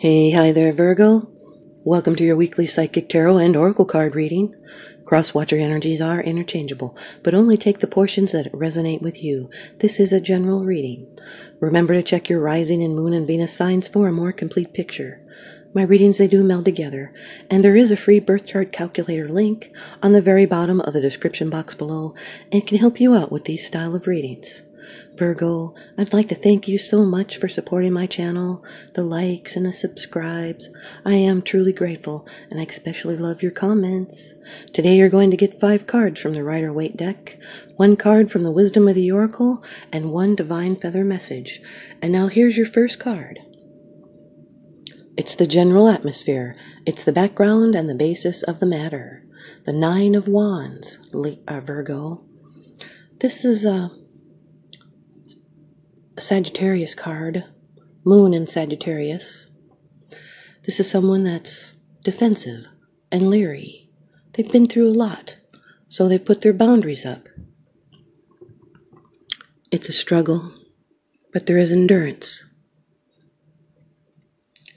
Hi there, Virgo. Welcome to your weekly Psychic Tarot and Oracle card reading. Cross-watcher energies are interchangeable, but only take the portions that resonate with you. This is a general reading. Remember to check your rising and moon and Venus signs for a more complete picture. My readings, they do meld together, and there is a free birth chart calculator link on the very bottom of the description box below, and it can help you out with these style of readings. Virgo, I'd like to thank you so much for supporting my channel, the likes and the subscribes. I am truly grateful, and I especially love your comments. Today you're going to get 5 cards from the Rider-Waite deck, 1 card from the Wisdom of the Oracle, and 1 Divine Feather message. And now here's your first card. It's the general atmosphere. It's the background and the basis of the matter. The 9 of Wands, Virgo. This is a Sagittarius card, Moon in Sagittarius. This is someone that's defensive and leery. They've been through a lot, so they put their boundaries up. It's a struggle, but there is endurance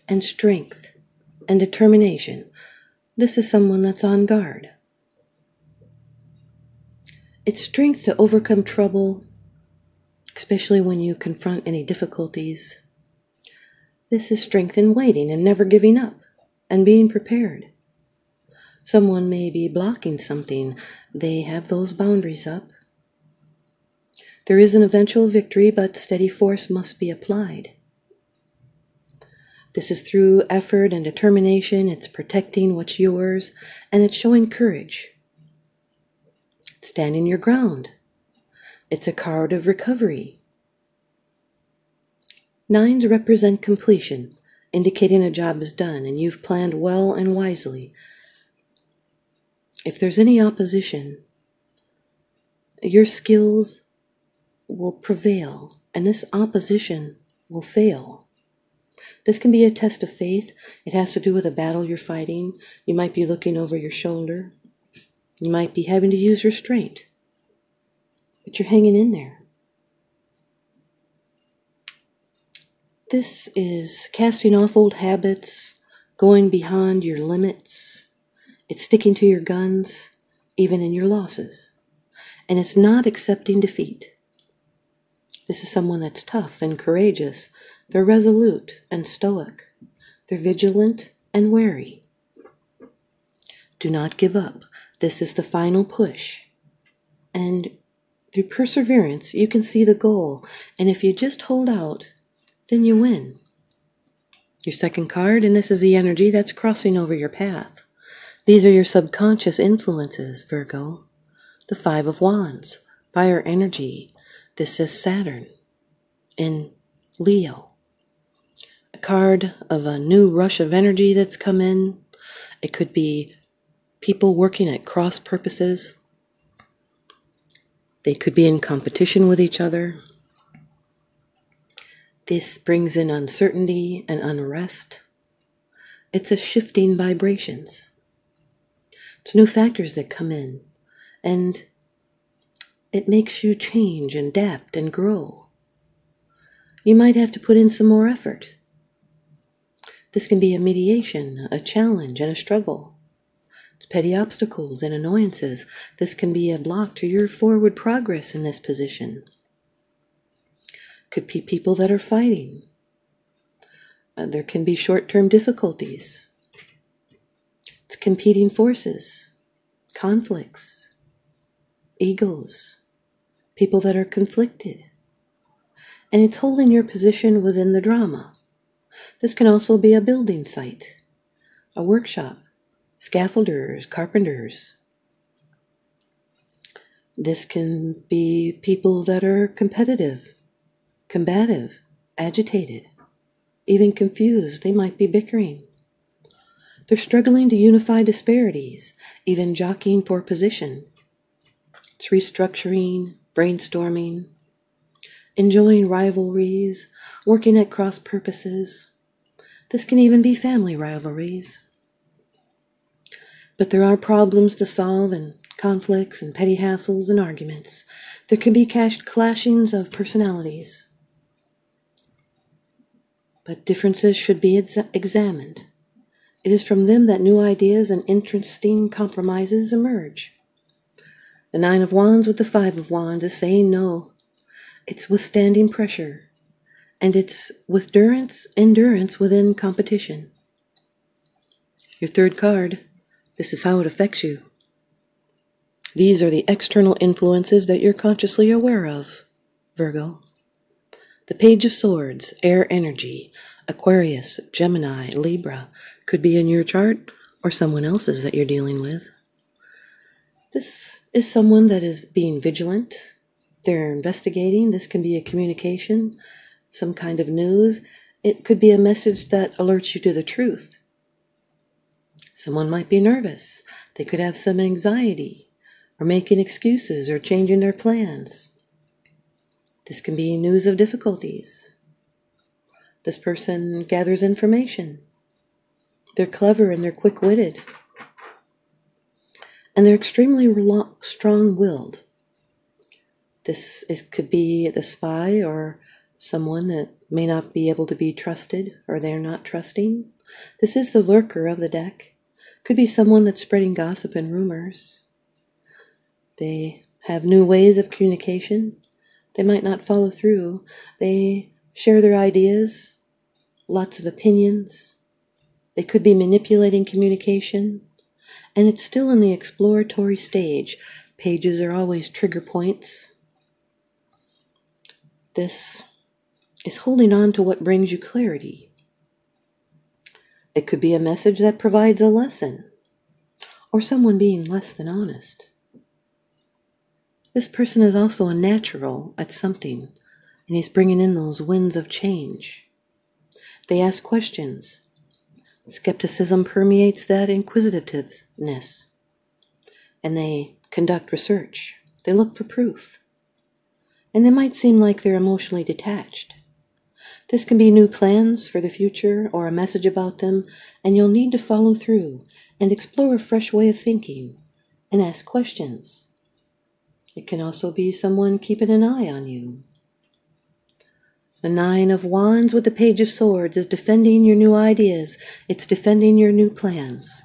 and strength and determination. This is someone that's on guard. It's strength to overcome trouble, especially when you confront any difficulties. This is strength in waiting and never giving up and being prepared. Someone may be blocking something. They have those boundaries up. There is an eventual victory, but steady force must be applied. This is through effort and determination. It's protecting what's yours, and it's showing courage. Standing your ground. It's a card of recovery. 9s represent completion, indicating a job is done and you've planned well and wisely. If there's any opposition, your skills will prevail and this opposition will fail. This can be a test of faith. It has to do with a battle you're fighting. You might be looking over your shoulder. You might be having to use restraint. But you're hanging in there. This is casting off old habits, going beyond your limits. It's sticking to your guns, even in your losses. And it's not accepting defeat. This is someone that's tough and courageous. They're resolute and stoic. They're vigilant and wary. Do not give up. This is the final push. And through perseverance, you can see the goal. And if you just hold out, then you win. Your second card, and this is the energy that's crossing over your path. These are your subconscious influences, Virgo. The 5 of Wands, fire energy. This is Saturn in Leo. A card of a new rush of energy that's come in. It could be people working at cross purposes. They could be in competition with each other. This brings in uncertainty and unrest. It's a shifting vibrations. It's new factors that come in, and it makes you change and adapt and grow. You might have to put in some more effort. This can be a mediation, a challenge, and a struggle. It's petty obstacles and annoyances. This can be a block to your forward progress in this position. Could be people that are fighting. There can be short-term difficulties. It's competing forces, conflicts, egos, people that are conflicted. And it's holding your position within the drama. This can also be a building site, a workshop, scaffolders, carpenters. This can be people that are competitive, combative, agitated, even confused. They might be bickering. They're struggling to unify disparities, even jockeying for position. It's restructuring, brainstorming, enjoying rivalries, working at cross purposes. This can even be family rivalries. But there are problems to solve and conflicts and petty hassles and arguments. There can be clashings of personalities. but differences should be examined. It is from them that new ideas and interesting compromises emerge. The Nine of Wands with the Five of Wands is saying no. It's withstanding pressure, and it's with endurance within competition. Your third card, this is how it affects you. These are the external influences that you're consciously aware of, Virgo. The Page of Swords, air energy, Aquarius, Gemini, Libra, could be in your chart or someone else's that you're dealing with. This is someone that is being vigilant. They're investigating. This can be a communication, some kind of news. It could be a message that alerts you to the truth. Someone might be nervous. They could have some anxiety, or making excuses, or changing their plans. This can be news of difficulties. This person gathers information. They're clever and they're quick-witted. And they're extremely strong-willed. Could be the spy or someone that may not be able to be trusted or they're not trusting. This is the lurker of the deck. Could be someone that's spreading gossip and rumors. They have new ways of communication. They might not follow through. They share their ideas, lots of opinions. They could be manipulating communication. And it's still in the exploratory stage. Pages are always trigger points. This is holding on to what brings you clarity. It could be a message that provides a lesson, or someone being less than honest. This person is also a natural at something, and he's bringing in those winds of change. They ask questions. Skepticism permeates that inquisitiveness, and they conduct research. They look for proof, and they might seem like they're emotionally detached. This can be new plans for the future or a message about them, and you'll need to follow through and explore a fresh way of thinking and ask questions. It can also be someone keeping an eye on you. The Nine of Wands with the Page of Swords is defending your new ideas. It's defending your new plans.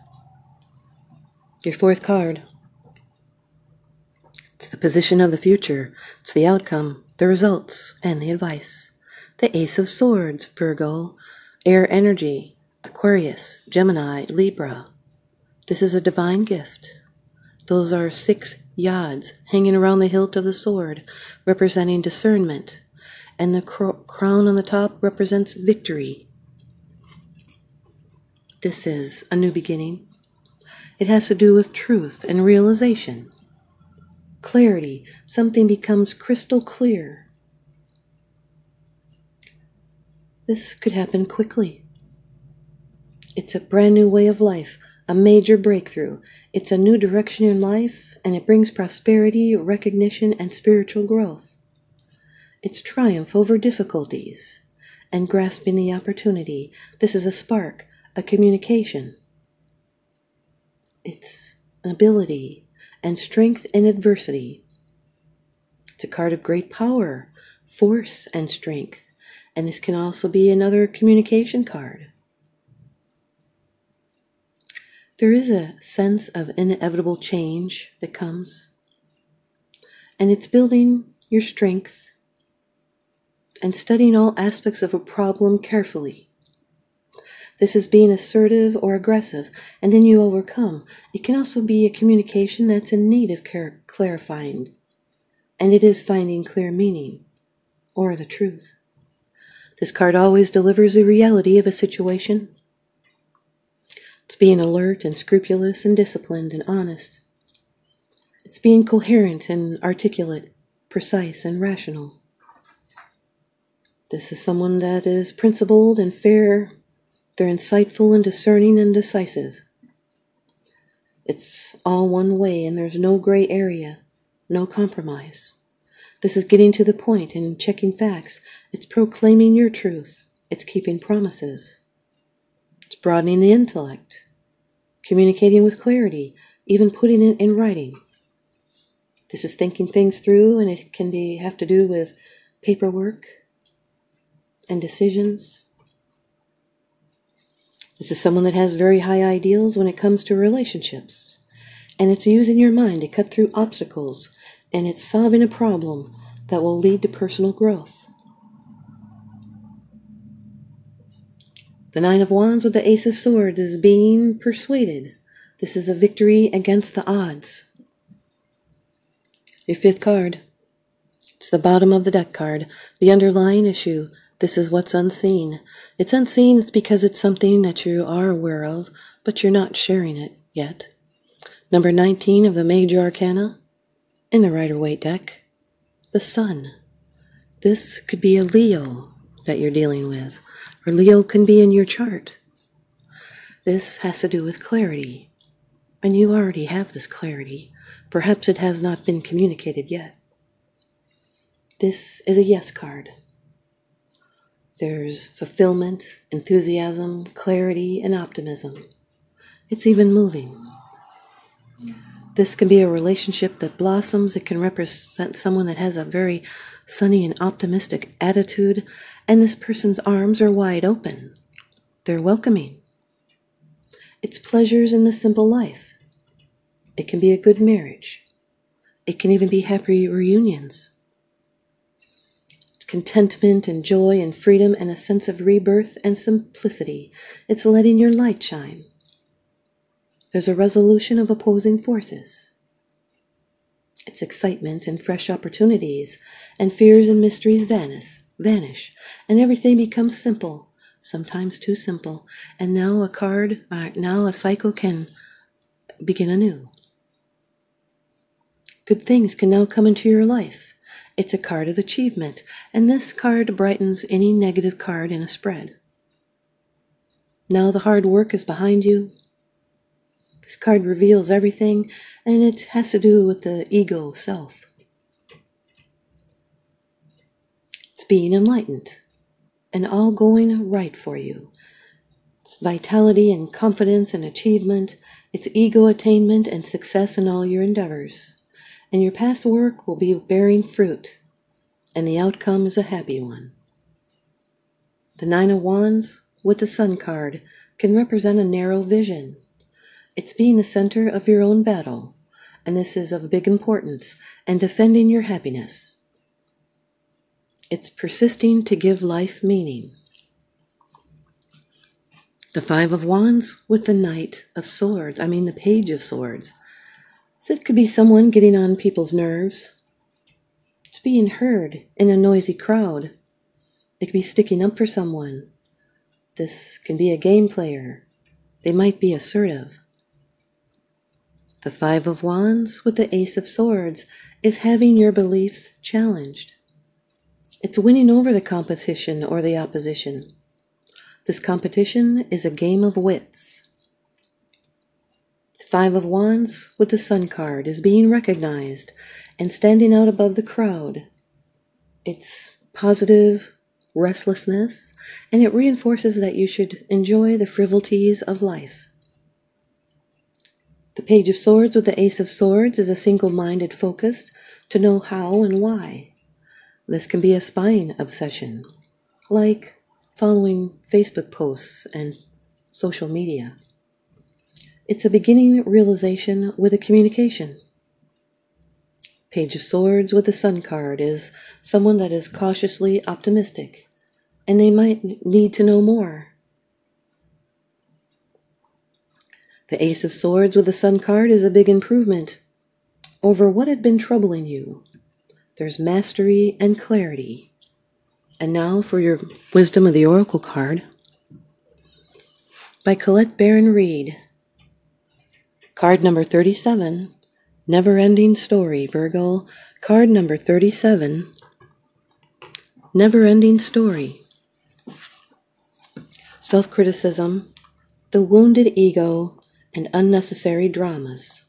Your fourth card. It's the position of the future. It's the outcome, the results, and the advice. The Ace of Swords, Virgo, air energy, Aquarius, Gemini, Libra. This is a divine gift. Those are 6 yads hanging around the hilt of the sword, representing discernment. And the crown on the top represents victory. This is a new beginning. It has to do with truth and realization. Clarity. Something becomes crystal clear. This could happen quickly. It's a brand new way of life, a major breakthrough. It's a new direction in life, and it brings prosperity, recognition, and spiritual growth. It's triumph over difficulties and grasping the opportunity. This is a spark, a communication. It's an ability and strength in adversity. It's a card of great power, force, and strength. And this can also be another communication card. There is a sense of inevitable change that comes. And it's building your strength and studying all aspects of a problem carefully. This is being assertive or aggressive, and then you overcome. It can also be a communication that's in need of clarifying, and it is finding clear meaning or the truth. This card always delivers the reality of a situation. It's being alert and scrupulous and disciplined and honest. It's being coherent and articulate, precise and rational. This is someone that is principled and fair. They're insightful and discerning and decisive. It's all one way and there's no gray area, no compromise. This is getting to the point and checking facts. It's proclaiming your truth. It's keeping promises. It's broadening the intellect, communicating with clarity, even putting it in writing. This is thinking things through, and it can have to do with paperwork and decisions. This is someone that has very high ideals when it comes to relationships. And it's using your mind to cut through obstacles, and it's solving a problem that will lead to personal growth. The Nine of Wands with the Ace of Swords is being persuaded. This is a victory against the odds. Your fifth card. It's the bottom of the deck card. The underlying issue. This is what's unseen. It's unseen. It's because it's something that you are aware of, but you're not sharing it yet. Number 19 of the Major Arcana in the Rider-Waite deck. The Sun. This could be a Leo that you're dealing with, or Leo can be in your chart. This has to do with clarity, and you already have this clarity. Perhaps it has not been communicated yet. This is a yes card. There's fulfillment, enthusiasm, clarity, and optimism. It's even moving. This can be a relationship that blossoms. It can represent someone that has a very sunny and optimistic attitude, and this person's arms are wide open. They're welcoming. It's pleasures in the simple life. It can be a good marriage. It can even be happy reunions. Contentment and joy and freedom and a sense of rebirth and simplicity. It's letting your light shine. There's a resolution of opposing forces. It's excitement and fresh opportunities, and fears and mysteries vanish, and everything becomes simple, sometimes too simple, and now a cycle can begin anew. Good things can now come into your life. It's a card of achievement, and this card brightens any negative card in a spread. Now the hard work is behind you. This card reveals everything, and it has to do with the ego self. It's being enlightened, and all going right for you. It's vitality and confidence and achievement. It's ego attainment and success in all your endeavors. And your past work will be bearing fruit, and the outcome is a happy one. The Nine of Wands with the Sun card can represent a narrow vision. It's being the center of your own battle, and this is of big importance, and defending your happiness. It's persisting to give life meaning. The Five of Wands with the the Page of Swords. So it could be someone getting on people's nerves. It's being heard in a noisy crowd. It could be sticking up for someone. This can be a game player. They might be assertive. The Five of Wands with the Ace of Swords is having your beliefs challenged. It's winning over the competition or the opposition. This competition is a game of wits. The Five of Wands with the Sun card is being recognized and standing out above the crowd. It's positive restlessness, and it reinforces that you should enjoy the frivolities of life. The Page of Swords with the Ace of Swords is a single-minded focus to know how and why. This can be a spying obsession, like following Facebook posts and social media. It's a beginning realization with a communication. Page of Swords with the Sun card is someone that is cautiously optimistic, and they might need to know more. The Ace of Swords with the Sun card is a big improvement over what had been troubling you. There's mastery and clarity. And now for your Wisdom of the Oracle card by Colette Baron Reed. Card number 37, Never-Ending Story, Virgo. Card number 37, Never-Ending Story. Self-criticism, the wounded ego, and unnecessary dramas.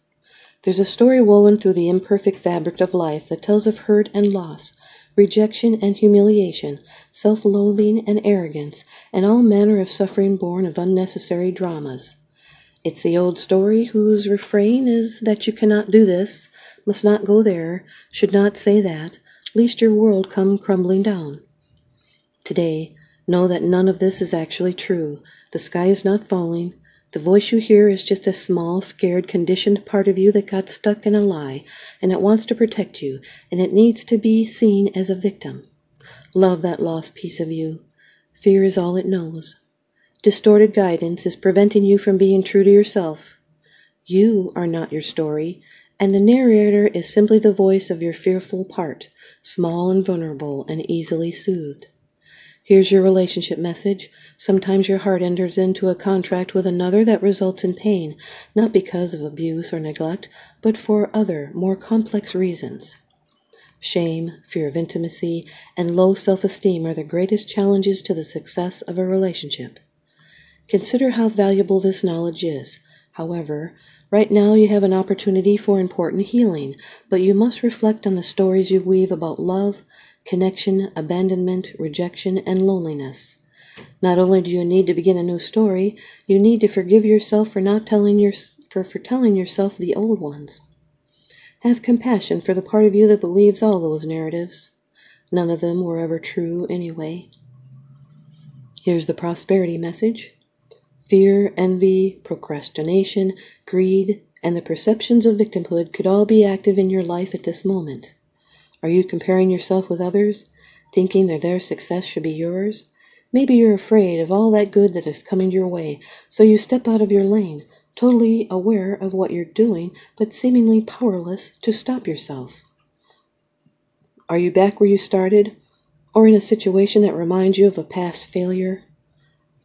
There's a story woven through the imperfect fabric of life that tells of hurt and loss, rejection and humiliation, self-loathing and arrogance, and all manner of suffering born of unnecessary dramas. It's the old story whose refrain is that you cannot do this, must not go there, should not say that, lest your world come crumbling down. Today, Know that none of this is actually true. The sky is not falling. The voice you hear is just a small, scared, conditioned part of you that got stuck in a lie, and it wants to protect you, and it needs to be seen as a victim. Love that lost piece of you. Fear is all it knows. Distorted guidance is preventing you from being true to yourself. You are not your story, and the narrator is simply the voice of your fearful part, small and vulnerable and easily soothed. Here's your relationship message. Sometimes your heart enters into a contract with another that results in pain, not because of abuse or neglect, but for other, more complex reasons. Shame, fear of intimacy, and low self-esteem are the greatest challenges to the success of a relationship. Consider how valuable this knowledge is. However, right now you have an opportunity for important healing, but you must reflect on the stories you weave about love, connection, abandonment, rejection, and loneliness. Not only do you need to begin a new story, you need to forgive yourself for telling yourself the old ones. Have compassion for the part of you that believes all those narratives. None of them were ever true anyway. Here's the prosperity message. Fear, envy, procrastination, greed, and the perceptions of victimhood could all be active in your life at this moment. Are you comparing yourself with others, thinking that their success should be yours? Maybe you're afraid of all that good that is coming your way, so you step out of your lane, totally aware of what you're doing, but seemingly powerless to stop yourself. Are you back where you started, or in a situation that reminds you of a past failure?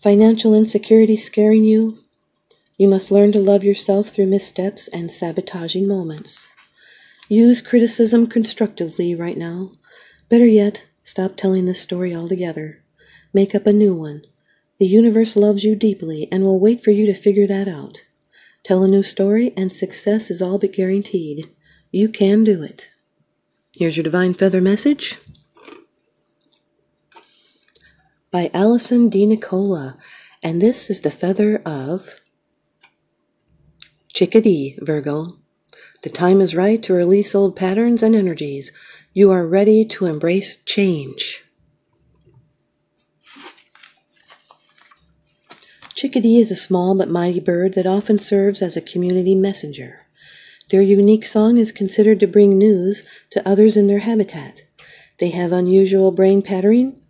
Financial insecurity scaring you? You must learn to love yourself through missteps and sabotaging moments. Use criticism constructively right now. Better yet, stop telling this story altogether. Make up a new one. The universe loves you deeply and will wait for you to figure that out. Tell a new story and success is all but guaranteed. You can do it. Here's your Divine Feather message by Allison D. Nicola, and this is the feather of Chickadee, Virgo. The time is right to release old patterns and energies. You are ready to embrace change. Chickadee is a small but mighty bird that often serves as a community messenger. Their unique song is considered to bring news to others in their habitat. They have unusual brain patterning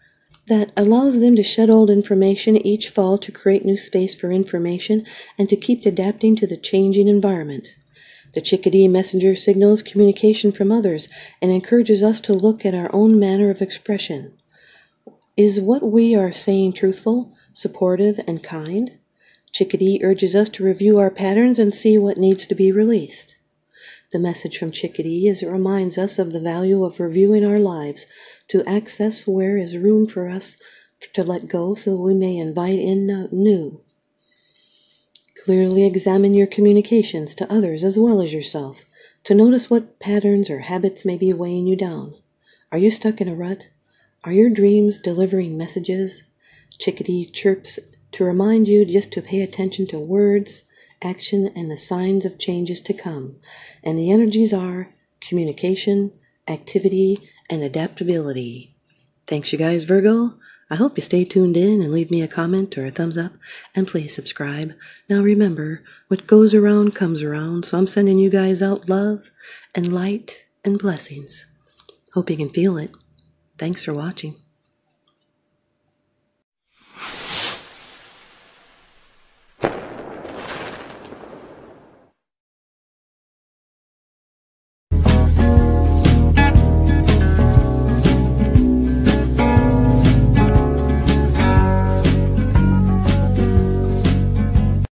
that allows them to shed old information each fall to create new space for information and to keep adapting to the changing environment. The chickadee messenger signals communication from others and encourages us to look at our own manner of expression. Is what we are saying truthful, supportive, and kind? Chickadee urges us to review our patterns and see what needs to be released. The message from Chickadee is it reminds us of the value of reviewing our lives to access where is room for us to let go so that we may invite in new. Clearly examine your communications to others as well as yourself to notice what patterns or habits may be weighing you down. Are you stuck in a rut? Are your dreams delivering messages? Chickadee chirps to remind you just to pay attention to words, action, and the signs of changes to come. And the energies are communication, activity, and adaptability. Thanks, you guys, Virgo. I hope you stay tuned in and leave me a comment or a thumbs up, and please subscribe. Now remember, what goes around comes around, so I'm sending you guys out love and light and blessings. Hope you can feel it. Thanks for watching.